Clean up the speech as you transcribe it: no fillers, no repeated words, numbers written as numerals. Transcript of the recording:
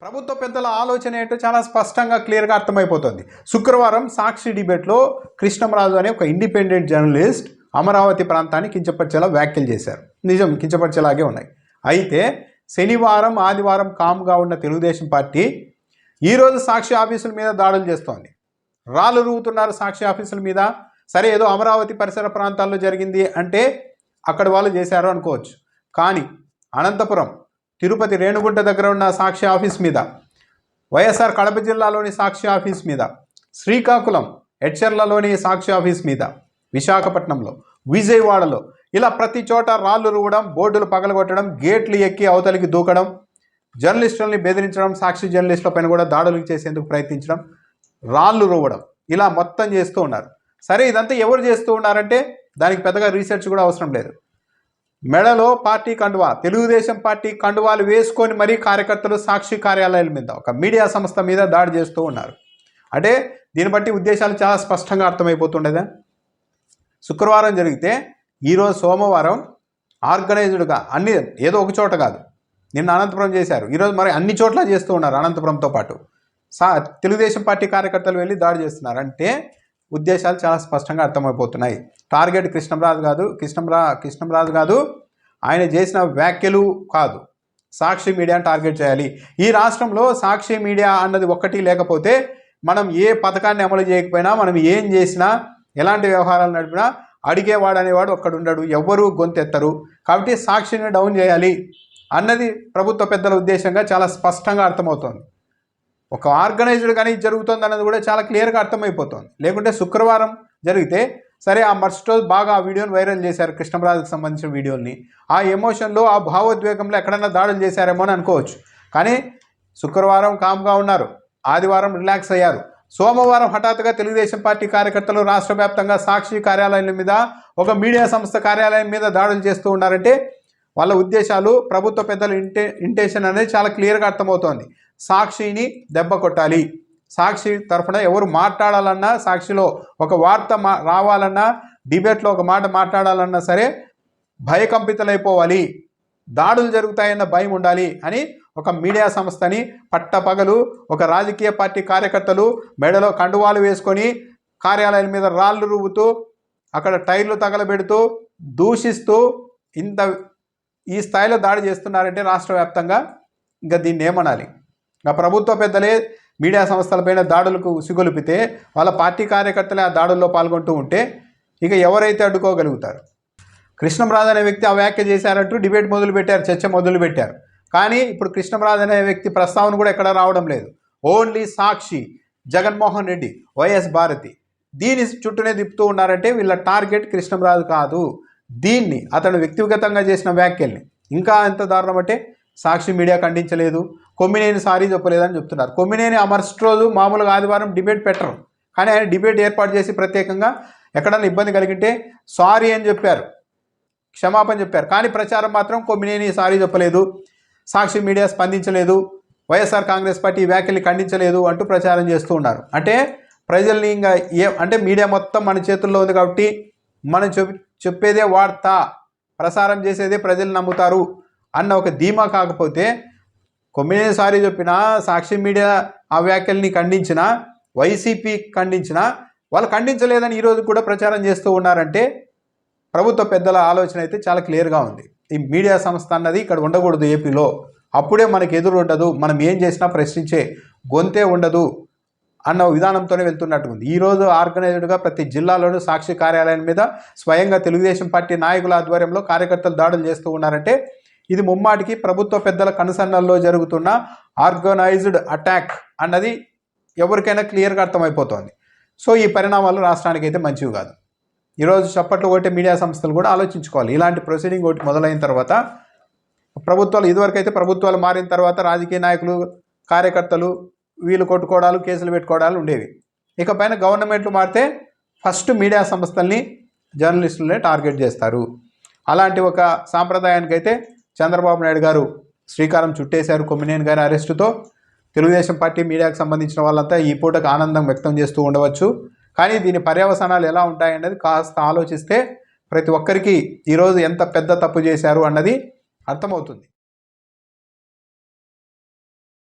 ప్రభుత్వ పెద్దల ఆలోచన ఏంటో చాలా స్పష్టంగా క్లియర్గా అర్థమైపోతుంది. శుక్రవారం సాక్షి డిబేట్లో కృష్ణంరాజు అనే ఒక ఇండిపెండెంట్ జర్నలిస్ట్ అమరావతి ప్రాంతాన్ని కించపరిచేలా వ్యాఖ్యలు చేశారు. నిజం, కించపరిచేలాగే ఉన్నాయి. అయితే శనివారం ఆదివారం కామ్గా ఉన్న తెలుగుదేశం పార్టీ ఈరోజు సాక్షి ఆఫీసుల మీద దాడులు చేస్తోంది. రాళ్ళు రుగుతున్నారు సాక్షి ఆఫీసుల మీద. సరే, ఏదో అమరావతి పరిసర ప్రాంతాల్లో జరిగింది అంటే అక్కడ వాళ్ళు చేశారు అనుకోవచ్చు. కానీ అనంతపురం, తిరుపతి రేణుగుంట దగ్గర ఉన్న సాక్షి ఆఫీస్ మీద, వైఎస్ఆర్ కడప జిల్లాలోని సాక్షి ఆఫీస్ మీద, శ్రీకాకుళం ఎడ్చర్లలోని సాక్షి ఆఫీస్ మీద, విశాఖపట్నంలో, విజయవాడలో ఇలా ప్రతి చోట రాళ్ళు రువ్వడం, బోర్డులు పగలగొట్టడం, గేట్లు ఎక్కి అవతలికి దూకడం, జర్నలిస్టులని బెదిరించడం, సాక్షి జర్నలిస్టుల పైన కూడా దాడులు చేసేందుకు ప్రయత్నించడం, రాళ్ళు రువ్వడం, ఇలా మొత్తం చేస్తూ ఉన్నారు. సరే, ఇదంతా ఎవరు చేస్తూ ఉన్నారంటే దానికి పెద్దగా రీసెర్చ్ కూడా అవసరం లేదు. మెడలో పార్టీ కండువా, తెలుగుదేశం పార్టీ కండువాలు వేసుకొని మరీ కార్యకర్తలు సాక్షి కార్యాలయాల మీద, ఒక మీడియా సంస్థ మీద దాడి చేస్తూ ఉన్నారు. అంటే దీన్ని బట్టి ఉద్దేశాలు చాలా స్పష్టంగా అర్థమైపోతుండేదా. శుక్రవారం జరిగితే ఈరోజు సోమవారం ఆర్గనైజ్డ్గా అన్ని, ఏదో ఒక చోట కాదు, నిన్న అనంతపురం చేశారు, ఈరోజు మరి అన్ని చోట్ల చేస్తూ ఉన్నారు. అనంతపురంతో పాటు తెలుగుదేశం పార్టీ కార్యకర్తలు వెళ్ళి దాడి చేస్తున్నారు. అంటే ఉద్దేశాలు చాలా స్పష్టంగా అర్థమైపోతున్నాయి. టార్గెట్ కృష్ణంరాజు కాదు, ఆయన చేసిన వ్యాఖ్యలు కాదు, సాక్షి మీడియాని టార్గెట్ చేయాలి. ఈ రాష్ట్రంలో సాక్షి మీడియా అన్నది ఒక్కటి లేకపోతే మనం ఏ పథకాన్ని అమలు చేయకపోయినా, మనం ఏం చేసినా, ఎలాంటి వ్యవహారాలు నడిపినా అడిగేవాడు అనేవాడు ఒక్కడుండడు, ఎవ్వరూ గొంతెత్తరు. కాబట్టి సాక్షిని డౌన్ చేయాలి అన్నది ప్రభుత్వ పెద్దల ఉద్దేశంగా చాలా స్పష్టంగా అర్థమవుతోంది. ఒక ఆర్గనైజ్డ్గానే ఇది జరుగుతుంది అన్నది కూడా చాలా క్లియర్గా అర్థమైపోతుంది. లేకుంటే శుక్రవారం జరిగితే సరే, ఆ మరుసటి రోజు బాగా ఆ వీడియోని వైరల్ చేశారు, కృష్ణంరాజుకు సంబంధించిన వీడియోని. ఆ ఎమోషన్లో, ఆ భావోద్వేగంలో ఎక్కడన్నా దాడులు చేశారేమో అని అనుకోవచ్చు. కానీ శుక్రవారం కామ్గా ఉన్నారు, ఆదివారం రిలాక్స్ అయ్యారు. సోమవారం హఠాత్తుగా తెలుగుదేశం పార్టీ కార్యకర్తలు రాష్ట్ర వ్యాప్తంగా సాక్షి కార్యాలయాల మీద, ఒక మీడియా సంస్థ కార్యాలయం మీద దాడులు చేస్తూ ఉన్నారంటే వాళ్ళ ఉద్దేశాలు, ప్రభుత్వ పెద్దల ఇంటెన్షన్ అనేది చాలా క్లియర్గా అర్థమవుతోంది. సాక్షిని దెబ్బ కొట్టాలి, సాక్షి తరఫున ఎవరు మాట్లాడాలన్నా, సాక్షిలో ఒక వార్త రావాలన్నా, డిబేట్లో ఒక మాట మాట్లాడాలన్నా సరే భయకంపితులైపోవాలి, దాడులు జరుగుతాయన్న భయం ఉండాలి అని ఒక మీడియా సంస్థని పట్టపగలు ఒక రాజకీయ పార్టీ కార్యకర్తలు మెడలో కండువాలు వేసుకొని కార్యాలయాల మీద రాళ్ళు రువ్వుతూ, అక్కడ టైర్లు తగలబెడుతూ, దూషిస్తూ ఈ స్థాయిలో దాడి చేస్తున్నారంటే రాష్ట్ర వ్యాప్తంగా ఇంకా దీన్ని ఏమనాలి. ఇంకా ప్రభుత్వ పెద్దలే మీడియా సంస్థలపైన దాడులకు ఉసిగొలిపితే, వాళ్ళ పార్టీ కార్యకర్తలే ఆ దాడుల్లో పాల్గొంటూ ఉంటే ఇక ఎవరైతే అడ్డుకోగలుగుతారు. కృష్ణంరాజు అనే వ్యక్తి ఆ వ్యాఖ్య చేశారంటూ డిబేట్ మొదలుపెట్టారు, చర్చ మొదలుపెట్టారు. కానీ ఇప్పుడు కృష్ణంరాజు అనే వ్యక్తి ప్రస్తావన కూడా ఎక్కడ రావడం లేదు. ఓన్లీ సాక్షి, జగన్మోహన్ రెడ్డి, వైఎస్ భారతి, దీని చుట్టూనే తిప్పుతూ ఉన్నారంటే వీళ్ళ టార్గెట్ కృష్ణంరాజు కాదు. దీన్ని అతను వ్యక్తిగతంగా చేసిన వ్యాఖ్యల్ని ఇంకా ఎంత దారుణం అంటే సాక్షి మీడియా ఖండించలేదు, కొమ్మినేని సారీ చెప్పలేదని చెప్తున్నారు. కొమ్మినేని మరుసటి రోజు మామూలుగా ఆదివారం డిబేట్ పెట్టరు, కానీ ఆయన డిబేట్ ఏర్పాటు చేసి ప్రత్యేకంగా ఎక్కడన్నా ఇబ్బంది కలిగింటే సారీ అని చెప్పారు, క్షమాపణ చెప్పారు. కానీ ప్రచారం మాత్రం కొమ్మినేని సారీ చెప్పలేదు, సాక్షి మీడియా స్పందించలేదు, వైఎస్ఆర్ కాంగ్రెస్ పార్టీ వ్యాఖ్యల్ని ఖండించలేదు అంటూ ప్రచారం చేస్తూ ఉన్నారు. అంటే ప్రజల్ని ఇంకా అంటే మీడియా మొత్తం మన చేతుల్లో ఉంది కాబట్టి మనం చెప్పేదే వార్త, ప్రసారం చేసేదే ప్రజలు నమ్ముతారు అన్న ఒక ధీమా. కాకపోతే కొమ్మినేని సారీ చెప్పినా, సాక్షి మీడియా ఆ వ్యాఖ్యల్ని ఖండించినా, వైసీపీ ఖండించినా వాళ్ళు ఖండించలేదని ఈరోజు కూడా ప్రచారం చేస్తూ ఉన్నారంటే ప్రభుత్వ పెద్దల ఆలోచన అయితే చాలా క్లియర్గా ఉంది. ఈ మీడియా సంస్థ అన్నది ఇక్కడ ఉండకూడదు ఏపీలో, అప్పుడే మనకు ఎదురు ఉండదు, మనం ఏం చేసినా ప్రశ్నించే గొంతే ఉండదు అన్న విధానంతోనే వెళ్తున్నట్టు ఉంది. ఈరోజు ఆర్గనైజ్డ్గా ప్రతి జిల్లాలోనూ సాక్షి కార్యాలయం మీద స్వయంగా తెలుగుదేశం పార్టీ నాయకుల ఆధ్వర్యంలో కార్యకర్తలు దాడులు చేస్తూ ఉన్నారంటే ఇది ముమ్మాటికి ప్రభుత్వ పెద్దల కనుసన్నల్లో జరుగుతున్న ఆర్గనైజ్డ్ అటాక్ అన్నది ఎవరికైనా క్లియర్గా అర్థమైపోతుంది. సో ఈ పరిణామాలు రాష్ట్రానికి అయితే మంచివి కాదు. ఈరోజు చప్పట్లు కొట్టే మీడియా సంస్థలు కూడా ఆలోచించుకోవాలి. ఇలాంటి ప్రొసీడింగ్ ఒకటి మొదలైన తర్వాత ప్రభుత్వాలు, ఇదివరకైతే ప్రభుత్వాలు మారిన తర్వాత రాజకీయ నాయకులు, కార్యకర్తలు వీళ్ళు కొట్టుకోవడాలు, కేసులు పెట్టుకోవడాలు ఉండేవి. ఇకపైన గవర్నమెంట్లు మారితే ఫస్ట్ మీడియా సంస్థల్ని, జర్నలిస్టులనే టార్గెట్ చేస్తారు. అలాంటి ఒక సాంప్రదాయానికైతే చంద్రబాబు నాయుడు గారు శ్రీకారం చుట్టేశారు. కొమ్మినేని గారి అరెస్టుతో తెలుగుదేశం పార్టీ మీడియాకు సంబంధించిన వాళ్ళంతా ఈ పూటకు ఆనందం వ్యక్తం చేస్తూ ఉండవచ్చు. కానీ దీని పర్యవసానాలు ఎలా ఉంటాయన్నది కాస్త ఆలోచిస్తే ప్రతి ఒక్కరికి ఈరోజు ఎంత పెద్ద తప్పు చేశారు అన్నది అర్థమవుతుంది.